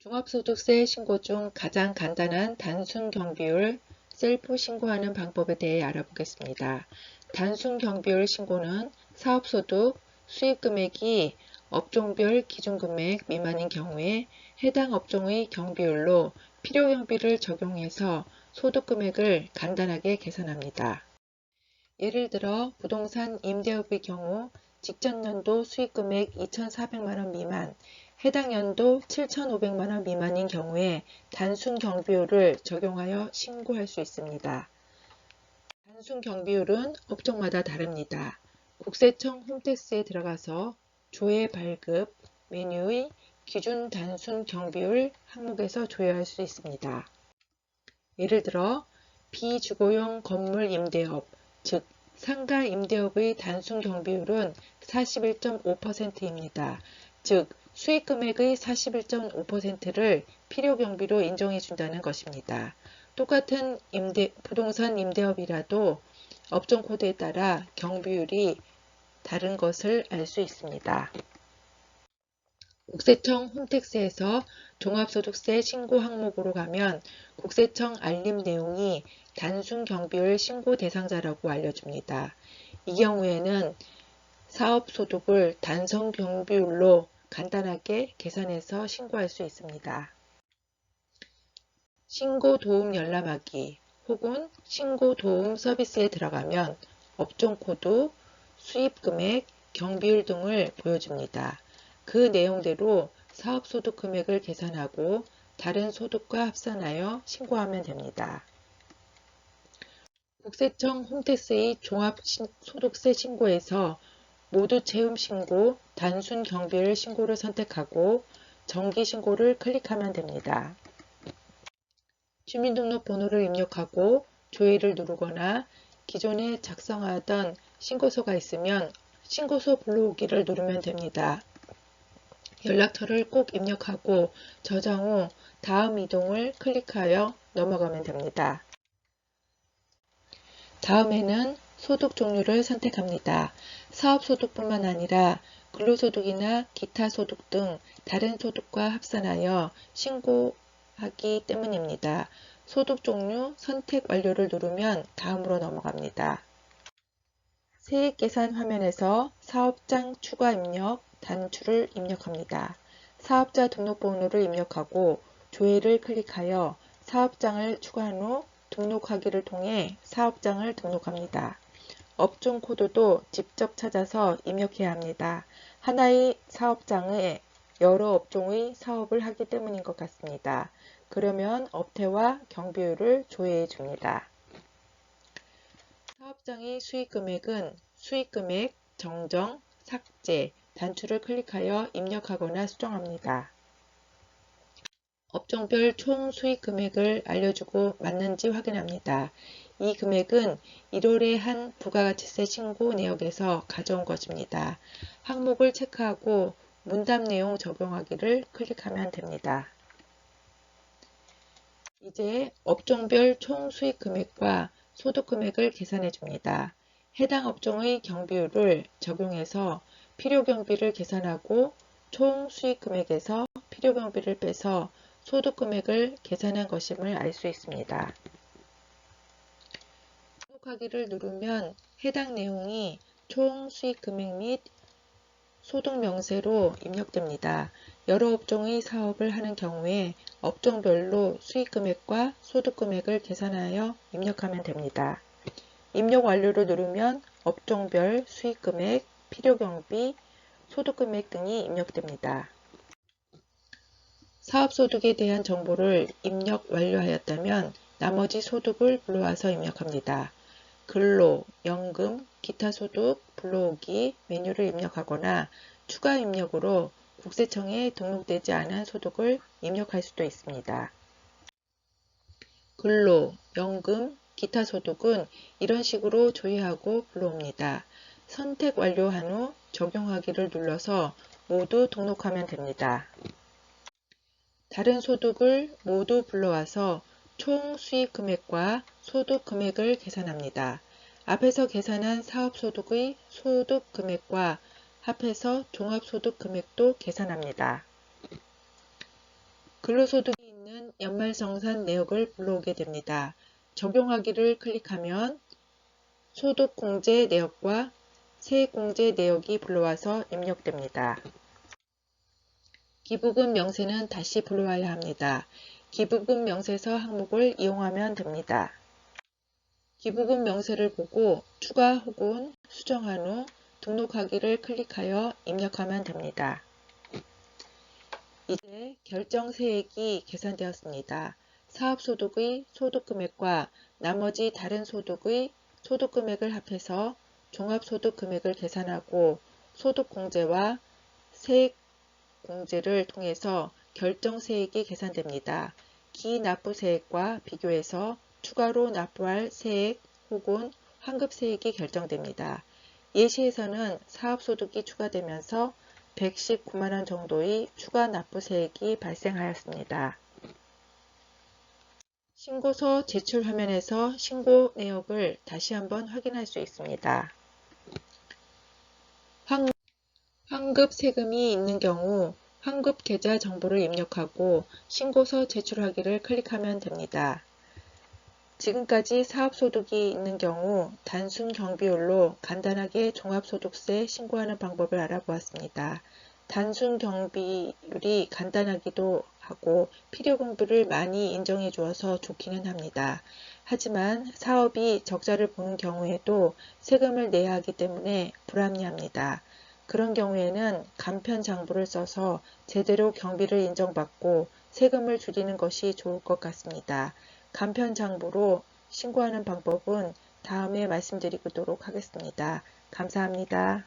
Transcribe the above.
종합소득세 신고 중 가장 간단한 단순 경비율 셀프 신고하는 방법에 대해 알아보겠습니다. 단순 경비율 신고는 사업소득, 수입금액이 업종별 기준금액 미만인 경우에 해당 업종의 경비율로 필요경비를 적용해서 소득금액을 간단하게 계산합니다. 예를 들어 부동산 임대업의 경우 직전 연도 수익금액 2,400만원 미만, 해당 연도 7,500만원 미만인 경우에 단순 경비율을 적용하여 신고할 수 있습니다. 단순 경비율은 업종마다 다릅니다. 국세청 홈택스에 들어가서 조회 발급 메뉴의 기준 단순 경비율 항목에서 조회할 수 있습니다. 예를 들어 비주거용 건물 임대업, 즉 상가 임대업의 단순 경비율은 41.5%입니다. 즉 수익금액의 41.5%를 필요경비로 인정해준다는 것입니다. 똑같은 부동산 임대업이라도 업종 코드에 따라 경비율이 다른 것을 알 수 있습니다. 국세청 홈택스에서 종합소득세 신고 항목으로 가면 국세청 알림 내용이 단순 경비율 신고 대상자라고 알려줍니다. 이 경우에는 사업소득을 단순 경비율로 간단하게 계산해서 신고할 수 있습니다. 신고도움 열람하기 혹은 신고도움 서비스에 들어가면 업종코드, 수입금액, 경비율 등을 보여줍니다. 그 내용대로 사업소득 금액을 계산하고 다른 소득과 합산하여 신고하면 됩니다. 국세청 홈택스의 종합소득세 신고에서 모두 채움 신고, 단순 경비율 신고를 선택하고 정기 신고를 클릭하면 됩니다. 주민등록번호를 입력하고 조회를 누르거나 기존에 작성하던 신고서가 있으면 신고서 불러오기를 누르면 됩니다. 연락처를 꼭 입력하고 저장 후 다음 이동을 클릭하여 넘어가면 됩니다. 다음에는 소득 종류를 선택합니다. 사업소득뿐만 아니라 근로소득이나 기타 소득 등 다른 소득과 합산하여 신고하기 때문입니다. 소득 종류 선택 완료를 누르면 다음으로 넘어갑니다. 세액계산 화면에서 사업장 추가 입력, 단추를 입력합니다. 사업자 등록번호를 입력하고 조회를 클릭하여 사업장을 추가한 후 등록하기를 통해 사업장을 등록합니다. 업종 코드도 직접 찾아서 입력해야 합니다. 하나의 사업장에 여러 업종의 사업을 하기 때문인 것 같습니다. 그러면 업태와 경비율을 조회해 줍니다. 사업장의 수익금액은 수익금액, 정정, 삭제, 단추를 클릭하여 입력하거나 수정합니다. 업종별 총 수익금액을 알려주고 맞는지 확인합니다. 이 금액은 1월에 한 부가가치세 신고 내역에서 가져온 것입니다. 항목을 체크하고 문답 내용 적용하기를 클릭하면 됩니다. 이제 업종별 총 수익금액과 소득금액을 계산해 줍니다. 해당 업종의 경비율을 적용해서 필요경비를 계산하고 총 수익금액에서 필요경비를 빼서 소득금액을 계산한 것임을 알 수 있습니다. 등록하기를 누르면 해당 내용이 총 수익금액 및 소득명세로 입력됩니다. 여러 업종의 사업을 하는 경우에 업종별로 수익금액과 소득금액을 계산하여 입력하면 됩니다. 입력 완료를 누르면 업종별 수익금액, 필요경비, 소득금액 등이 입력됩니다. 사업소득에 대한 정보를 입력 완료하였다면 나머지 소득을 불러와서 입력합니다. 근로, 연금, 기타 소득, 불러오기 메뉴를 입력하거나 추가 입력으로 국세청에 등록되지 않은 소득을 입력할 수도 있습니다. 근로, 연금, 기타 소득은 이런 식으로 조회하고 불러옵니다. 선택 완료한 후 적용하기를 눌러서 모두 등록하면 됩니다. 다른 소득을 모두 불러와서 총 수익 금액과 소득 금액을 계산합니다. 앞에서 계산한 사업소득의 소득 금액과 합해서 종합소득 금액도 계산합니다. 근로소득이 있는 연말정산 내역을 불러오게 됩니다. 적용하기를 클릭하면 소득공제 내역과 세액공제 내역이 불러와서 입력됩니다. 기부금 명세는 다시 불러와야 합니다. 기부금 명세서 항목을 이용하면 됩니다. 기부금 명세를 보고 추가 혹은 수정한 후 등록하기를 클릭하여 입력하면 됩니다. 이제 결정세액이 계산되었습니다. 사업소득의 소득금액과 나머지 다른 소득의 소득금액을 합해서 종합소득금액을 계산하고 소득공제와 세액공제를 통해서 결정세액이 계산됩니다. 기납부세액과 비교해서 추가로 납부할 세액 혹은 환급세액이 결정됩니다. 예시에서는 사업소득이 추가되면서 119만원 정도의 추가 납부세액이 발생하였습니다. 신고서 제출 화면에서 신고 내역을 다시 한번 확인할 수 있습니다. 환급 세금이 있는 경우 환급 계좌 정보를 입력하고 신고서 제출하기를 클릭하면 됩니다. 지금까지 사업소득이 있는 경우 단순 경비율로 간단하게 종합소득세 신고하는 방법을 알아보았습니다. 단순 경비율이 간단하기도 하고 필요 공부를 많이 인정해 주어서 좋기는 합니다. 하지만 사업이 적자를 보는 경우에도 세금을 내야 하기 때문에 불합리합니다. 그런 경우에는 간편장부를 써서 제대로 경비를 인정받고 세금을 줄이는 것이 좋을 것 같습니다. 간편장부로 신고하는 방법은 다음에 말씀드리도록 하겠습니다. 감사합니다.